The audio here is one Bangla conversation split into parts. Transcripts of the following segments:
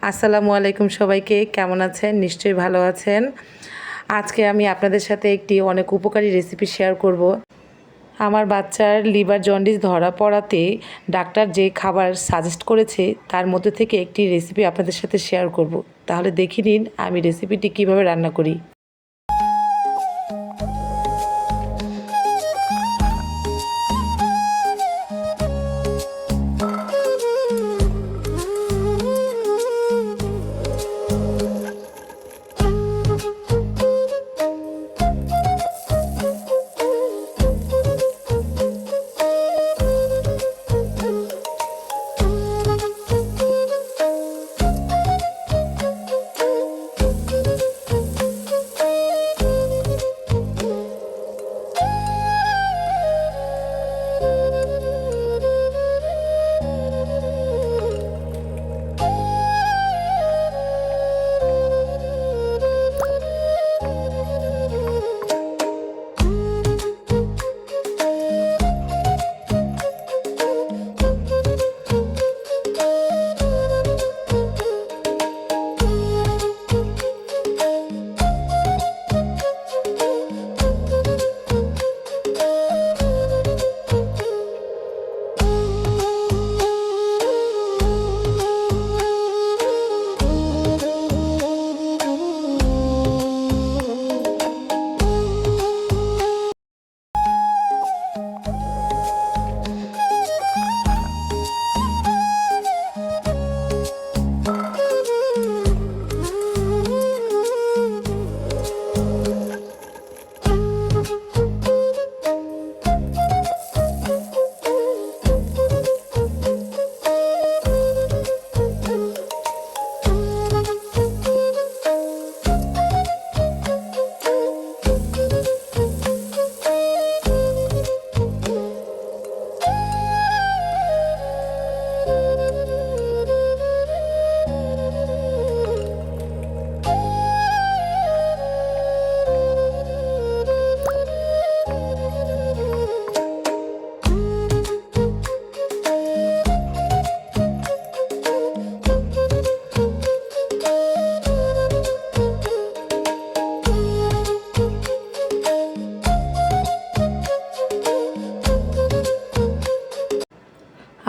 আসসালামু আলাইকুম সবাইকে, কেমন আছেন? নিশ্চয়ই ভালো আছেন। আজকে আমি আপনাদের সাথে একটি অনেক উপকারী রেসিপি শেয়ার করব। আমার বাচ্চার লিভার জন্ডিস ধরা পড়াতে ডাক্তার যে খাবার সাজেস্ট করেছে তার মধ্যে থেকে একটি রেসিপি আপনাদের সাথে শেয়ার করব। তাহলে দেখে নিন আমি রেসিপিটি কিভাবে রান্না করি।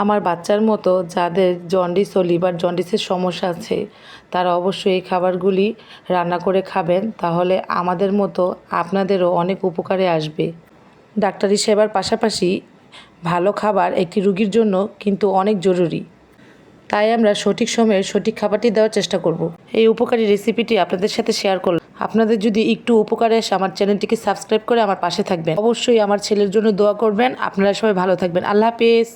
আমার বাচ্চার মতো যাদের জন্ডিস ও লিভার জন্ডিসের সমস্যা আছে তারা অবশ্যই এই খাবারগুলি রান্না করে খাবেন, তাহলে আমাদের মতো আপনাদেরও অনেক উপকারে আসবে। ডাক্তারি সেবার পাশাপাশি ভালো খাবার একটি রোগীর জন্য কিন্তু অনেক জরুরি, তাই আমরা সঠিক সময়ে সঠিক খাবারটি দেওয়ার চেষ্টা করব। এই উপকারী রেসিপিটি আপনাদের সাথে শেয়ার করলাম। আপনাদের যদি একটু উপকারে আসে আমার চ্যানেলটিকে সাবস্ক্রাইব করে আমার পাশে থাকবেন। অবশ্যই আমার ছেলের জন্য দোয়া করবেন। আপনারা সবাই ভালো থাকবেন। আল্লাহ হাফেজ।